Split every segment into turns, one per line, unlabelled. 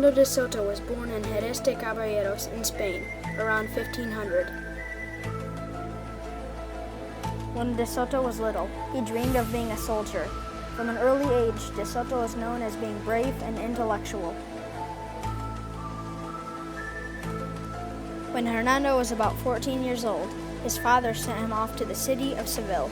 Fernando de Soto was born in Jerez de Caballeros in Spain around 1500.
When De Soto was little, he dreamed of being a soldier. From an early age, De Soto was known as being brave and intellectual. When Hernando was about 14 years old, his father sent him off to the city of Seville.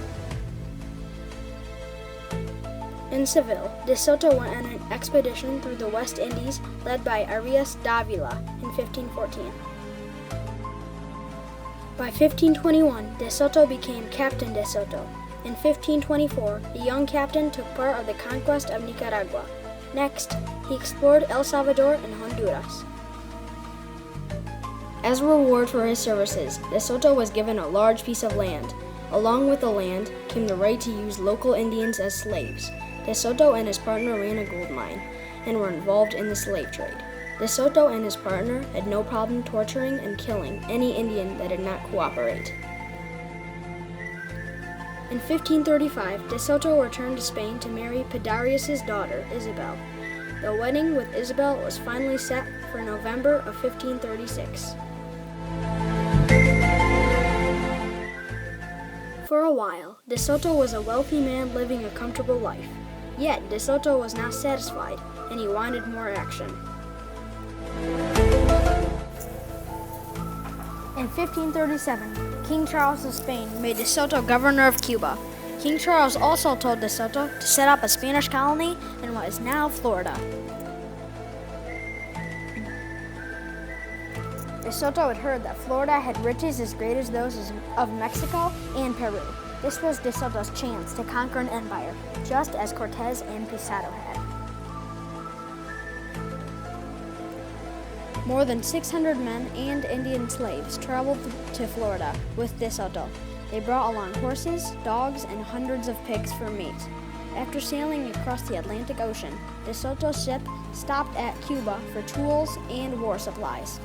In Seville, De Soto went on an expedition through the West Indies led by Arias Dávila in 1514. By 1521, De Soto became Captain De Soto. In 1524, the young captain took part of the conquest of Nicaragua. Next, he explored El Salvador and Honduras. As a reward for his services, De Soto was given a large piece of land. Along with the land came the right to use local Indians as slaves. De Soto and his partner ran a gold mine and were involved in the slave trade. De Soto and his partner had no problem torturing and killing any Indian that did not cooperate. In 1535, De Soto returned to Spain to marry Pedarius' daughter, Isabel. The wedding with Isabel was finally set for November of 1536. For a while, De Soto was a wealthy man living a comfortable life. Yet, De Soto was not satisfied, and he wanted more action.
In 1537, King Charles of Spain made De Soto governor of Cuba. King Charles also told De Soto to set up a Spanish colony in what is now Florida. De Soto had heard that Florida had riches as great as those of Mexico and Peru. This was De Soto's chance to conquer an empire, just as Cortez and Pizarro had. More than 600 men and Indian slaves traveled to Florida with De Soto. They brought along horses, dogs, and hundreds of pigs for meat. After sailing across the Atlantic Ocean, De Soto's ship stopped at Cuba for tools and war supplies.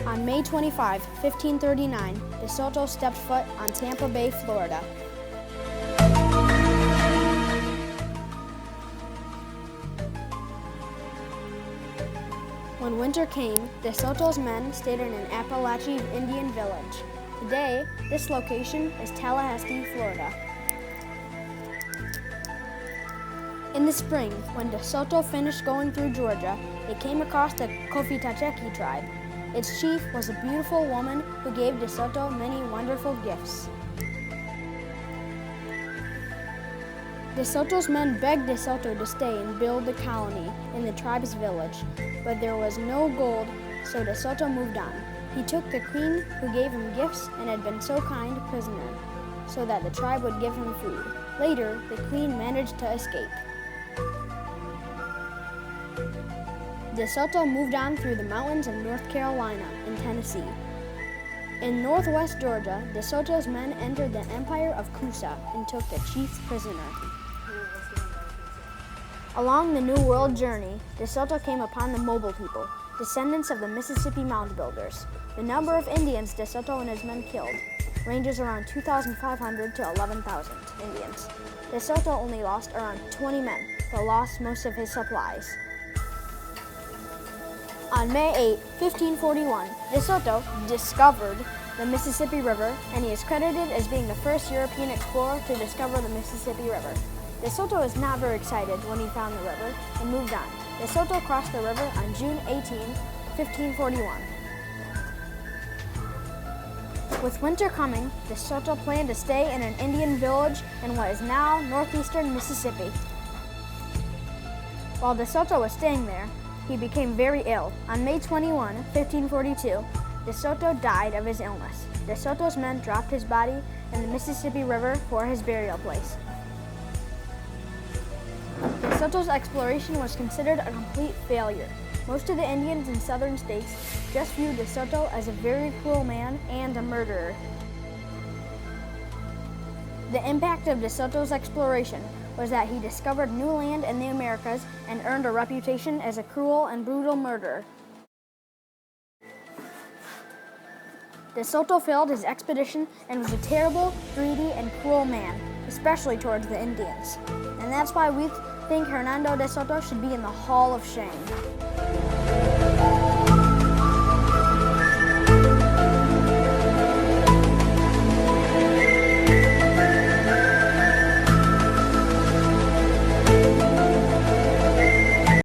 On May 25, 1539, De Soto stepped foot on Tampa Bay, Florida. When winter came, De Soto's men stayed in an Appalachian Indian village. Today, this location is Tallahassee, Florida. In the spring, when De Soto finished going through Georgia, they came across the Cofitachequi tribe. Its chief was a beautiful woman who gave De Soto many wonderful gifts. De Soto's men begged De Soto to stay and build the colony in the tribe's village, but there was no gold, so De Soto moved on. He took the queen who gave him gifts and had been so kind prisoner, so that the tribe would give him food. Later, the queen managed to escape. De Soto moved on through the mountains of North Carolina and Tennessee. In northwest Georgia, De Soto's men entered the empire of Coosa and took the chief prisoner. Along the New World journey, De Soto came upon the Mobile people, descendants of the Mississippi Mound Builders. The number of Indians De Soto and his men killed ranges around 2,500 to 11,000 Indians. De Soto only lost around 20 men, but lost most of his supplies. On May 8, 1541, De Soto discovered the Mississippi River, and he is credited as being the first European explorer to discover the Mississippi River. De Soto was not very excited when he found the river and moved on. De Soto crossed the river on June 18, 1541. With winter coming, De Soto planned to stay in an Indian village in what is now northeastern Mississippi. While De Soto was staying there, he became very ill. On May 21, 1542, De Soto died of his illness. De Soto's men dropped his body in the Mississippi River for his burial place. De Soto's exploration was considered a complete failure. Most of the Indians in southern states just viewed De Soto as a very cruel man and a murderer. The impact of De Soto's exploration was that he discovered new land in the Americas and earned a reputation as a cruel and brutal murderer. De Soto failed his expedition and was a terrible, greedy, and cruel man, especially towards the Indians. And that's why we think Hernando de Soto should be in the Hall of Shame.